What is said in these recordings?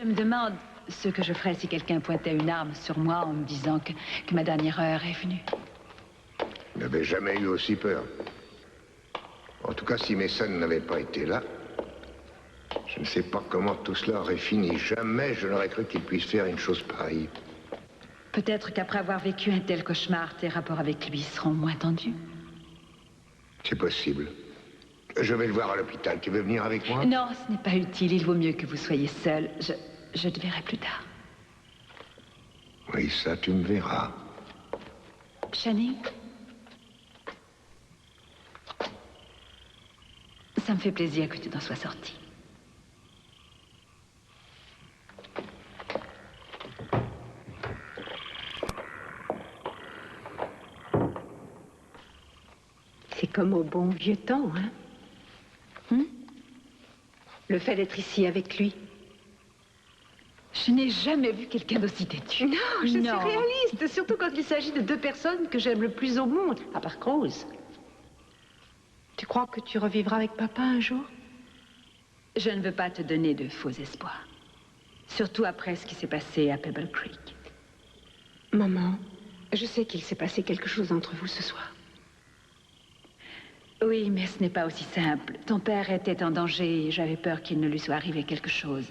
Je me demande ce que je ferais si quelqu'un pointait une arme sur moi en me disant que ma dernière heure est venue. Je n'avais jamais eu aussi peur. En tout cas, si Mason n'avait pas été là, je ne sais pas comment tout cela aurait fini. Jamais je n'aurais cru qu'il puisse faire une chose pareille. Peut-être qu'après avoir vécu un tel cauchemar, tes rapports avec lui seront moins tendus. C'est possible. Je vais le voir à l'hôpital. Tu veux venir avec moi? Non, ce n'est pas utile. Il vaut mieux que vous soyez seul. Je te verrai plus tard. Oui, ça, tu me verras. Channing? Ça me fait plaisir que tu t'en sois sorti. C'est comme au bon vieux temps, hein? Le fait d'être ici avec lui. Je n'ai jamais vu quelqu'un d'aussi têtu. Non, je suis réaliste, surtout quand il s'agit de deux personnes que j'aime le plus au monde, à part Rose. Tu crois que tu revivras avec papa un jour? Je ne veux pas te donner de faux espoirs. Surtout après ce qui s'est passé à Pebble Creek. Maman, je sais qu'il s'est passé quelque chose entre vous ce soir. Oui, mais ce n'est pas aussi simple. Ton père était en danger et j'avais peur qu'il ne lui soit arrivé quelque chose.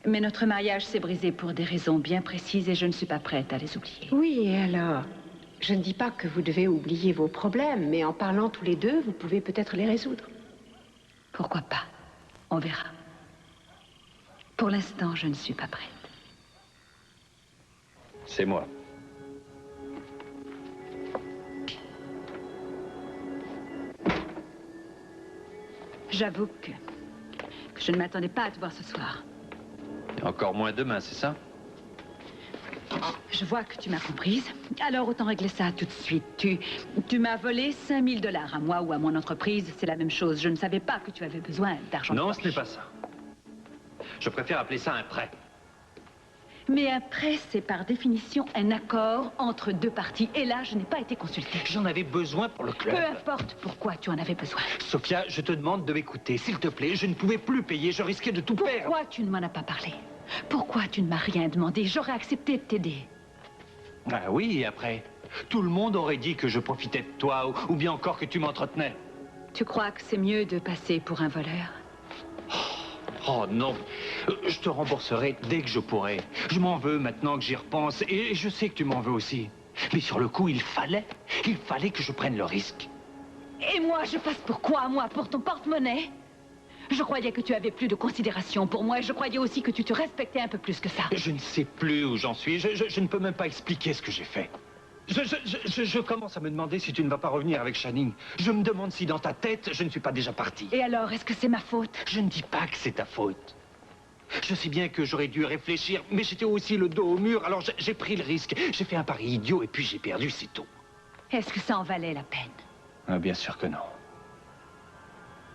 Mais notre mariage s'est brisé pour des raisons bien précises et je ne suis pas prête à les oublier. Oui, et alors? Je ne dis pas que vous devez oublier vos problèmes, mais en parlant tous les deux, vous pouvez peut-être les résoudre. Pourquoi pas? On verra. Pour l'instant, je ne suis pas prête. C'est moi. J'avoue que je ne m'attendais pas à te voir ce soir. Et encore moins demain, c'est ça? Je vois que tu m'as comprise. Alors autant régler ça tout de suite. Tu m'as volé 5 000 $ à moi ou à mon entreprise. C'est la même chose. Je ne savais pas que tu avais besoin d'argent. Non, ce n'est pas ça. Je préfère appeler ça un prêt. Mais un prêt, c'est par définition un accord entre deux parties. Et là, je n'ai pas été consultée. J'en avais besoin pour le club. Peu importe pourquoi tu en avais besoin. Sophia, je te demande de m'écouter. S'il te plaît, je ne pouvais plus payer. Je risquais de tout perdre. Pourquoi tu ne m'en as pas parlé? Pourquoi tu ne m'as rien demandé? J'aurais accepté de t'aider. Ah oui, et après? Tout le monde aurait dit que je profitais de toi ou bien encore que tu m'entretenais. Tu crois que c'est mieux de passer pour un voleur? Oh non, je te rembourserai dès que je pourrai. Je m'en veux maintenant que j'y repense et je sais que tu m'en veux aussi. Mais sur le coup, il fallait que je prenne le risque. Et moi, je passe pour quoi, moi? Pour ton porte-monnaie? Je croyais que tu avais plus de considération pour moi et je croyais aussi que tu te respectais un peu plus que ça. Je ne sais plus où j'en suis. Je ne peux même pas expliquer ce que j'ai fait. Je commence à me demander si tu ne vas pas revenir avec Channing. Je me demande si dans ta tête, je ne suis pas déjà parti. Et alors, est-ce que c'est ma faute? Je ne dis pas que c'est ta faute. Je sais bien que j'aurais dû réfléchir, mais j'étais aussi le dos au mur, alors j'ai pris le risque. J'ai fait un pari idiot et puis j'ai perdu, c'est tout. Est-ce que ça en valait la peine? Ah, bien sûr que non.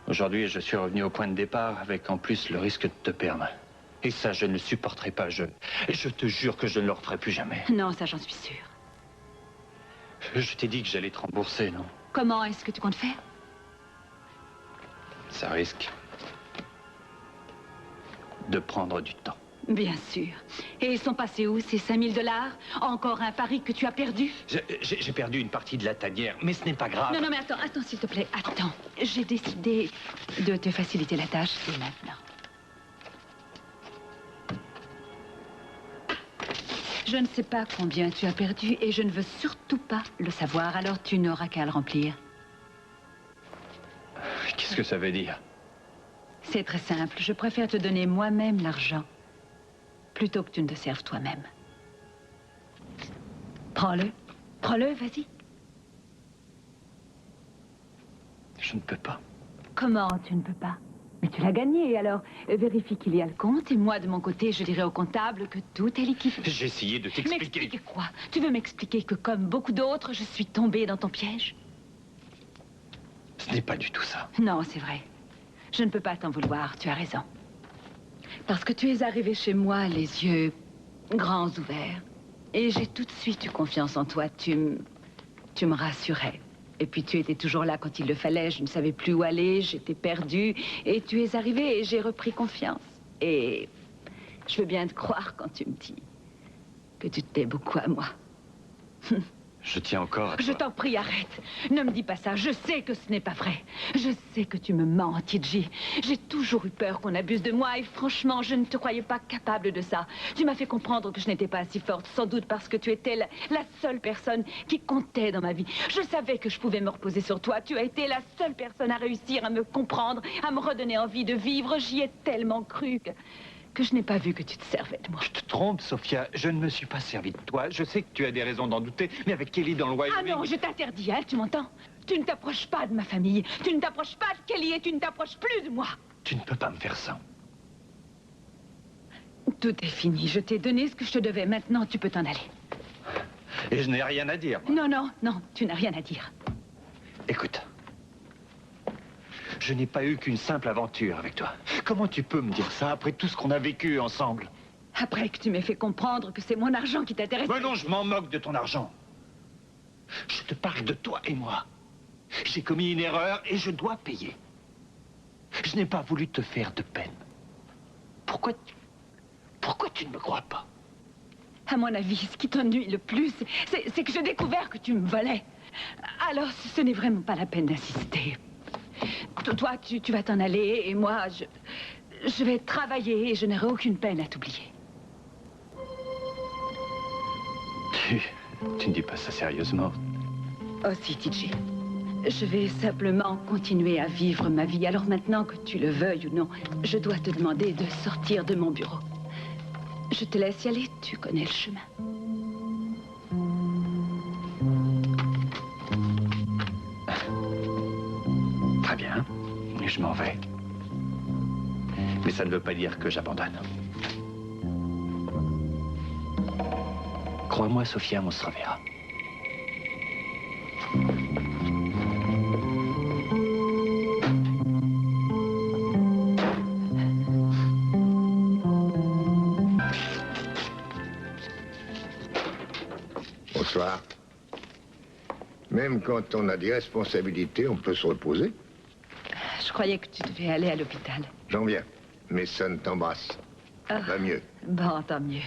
Aujourd'hui, je suis revenu au point de départ avec en plus le risque de te perdre. Et ça, je ne le supporterai pas. Je te jure que je ne le referai plus jamais. Non, ça, j'en suis sûre. Je t'ai dit que j'allais te rembourser, non? Comment est-ce que tu comptes faire? Ça risque de prendre du temps. Bien sûr. Et ils sont passés où, ces 5 000 $? Encore un pari que tu as perdu? J'ai perdu une partie de la tanière, mais ce n'est pas grave. Non, mais attends, s'il te plaît, attends. J'ai décidé de te faciliter la tâche dès maintenant. Je ne sais pas combien tu as perdu et je ne veux surtout pas le savoir, alors tu n'auras qu'à le remplir. Qu'est-ce que ça veut dire? C'est très simple. Je préfère te donner moi-même l'argent plutôt que tu ne te serves toi-même. Prends-le. Prends-le, vas-y. Je ne peux pas. Comment tu ne peux pas? Mais tu l'as gagné, alors vérifie qu'il y a le compte et moi, de mon côté, je dirai au comptable que tout est liquide. J'ai essayé de t'expliquer. M'expliquer quoi? Tu veux m'expliquer que, comme beaucoup d'autres, je suis tombée dans ton piège? Ce n'est pas du tout ça. Non, c'est vrai. Je ne peux pas t'en vouloir, tu as raison. Parce que tu es arrivé chez moi les yeux grands ouverts. Et j'ai tout de suite eu confiance en toi. Tu me rassurais. Et puis tu étais toujours là quand il le fallait. Je ne savais plus où aller, j'étais perdue. Et tu es arrivé et j'ai repris confiance. Et je veux bien te croire quand tu me dis que tu te tais beaucoup à moi. Je tiens encore à toi. Je t'en prie, arrête. Ne me dis pas ça. Je sais que ce n'est pas vrai. Je sais que tu me mens, Tidji. J'ai toujours eu peur qu'on abuse de moi et franchement, je ne te croyais pas capable de ça. Tu m'as fait comprendre que je n'étais pas assez forte, sans doute parce que tu étais la seule personne qui comptait dans ma vie. Je savais que je pouvais me reposer sur toi. Tu as été la seule personne à réussir à me comprendre, à me redonner envie de vivre. J'y ai tellement cru que je n'ai pas vu que tu te servais de moi. Je te trompe, Sophia. Je ne me suis pas servi de toi. Je sais que tu as des raisons d'en douter, mais avec Kelly dans le Wyoming... Ah non, je t'interdis, hein, tu m'entends? Tu ne t'approches pas de ma famille. Tu ne t'approches pas de Kelly et tu ne t'approches plus de moi. Tu ne peux pas me faire ça. Tout est fini. Je t'ai donné ce que je te devais. Maintenant, tu peux t'en aller. Et je n'ai rien à dire, moi. Non, non, non, tu n'as rien à dire. Écoute. Je n'ai pas eu qu'une simple aventure avec toi. Comment tu peux me dire ça après tout ce qu'on a vécu ensemble? Après que tu m'aies fait comprendre que c'est mon argent qui t'intéresse... Mais non, je m'en moque de ton argent. Je te parle de toi et moi. J'ai commis une erreur et je dois payer. Je n'ai pas voulu te faire de peine. Pourquoi tu ne me crois pas? À mon avis, ce qui t'ennuie le plus, c'est que j'ai découvert que tu me volais. Alors, ce n'est vraiment pas la peine d'insister. Toi, tu vas t'en aller et moi, je vais travailler et je n'aurai aucune peine à t'oublier. Tu ne dis pas ça sérieusement? Oh si, Tidji. Je vais simplement continuer à vivre ma vie. Alors maintenant que tu le veuilles ou non, je dois te demander de sortir de mon bureau. Je te laisse y aller, tu connais le chemin. Très bien, je m'en vais. Mais ça ne veut pas dire que j'abandonne. Crois-moi, Sophia, on se reverra. Bonsoir. Même quand on a des responsabilités, on peut se reposer. Je croyais que tu devais aller à l'hôpital. J'en viens. Mason t'embrasse. Va mieux. Bon, tant mieux.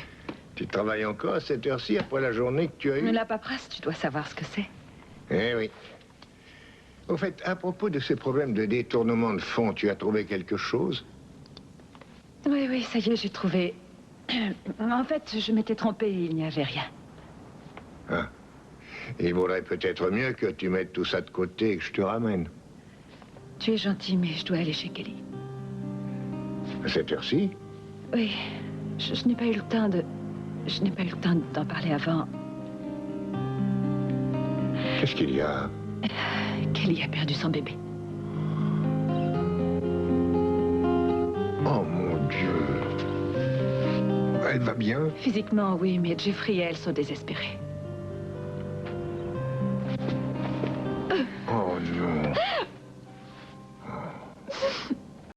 Tu travailles encore à cette heure-ci après la journée que tu as eue? Mais la paperasse, tu dois savoir ce que c'est. Eh oui. Au fait, à propos de ces problèmes de détournement de fonds, tu as trouvé quelque chose? Oui, oui, ça y est, j'ai trouvé. En fait, je m'étais trompée, il n'y avait rien. Ah. Il vaudrait peut-être mieux que tu mettes tout ça de côté et que je te ramène. Tu es gentil, mais je dois aller chez Kelly. À cette heure-ci? Oui, je n'ai pas eu le temps de... Je n'ai pas eu le temps d'en parler avant. Qu'est-ce qu'il y a? Kelly a perdu son bébé. Oh, mon Dieu. Elle va bien? Physiquement, oui, mais Jeffrey et elle sont désespérés.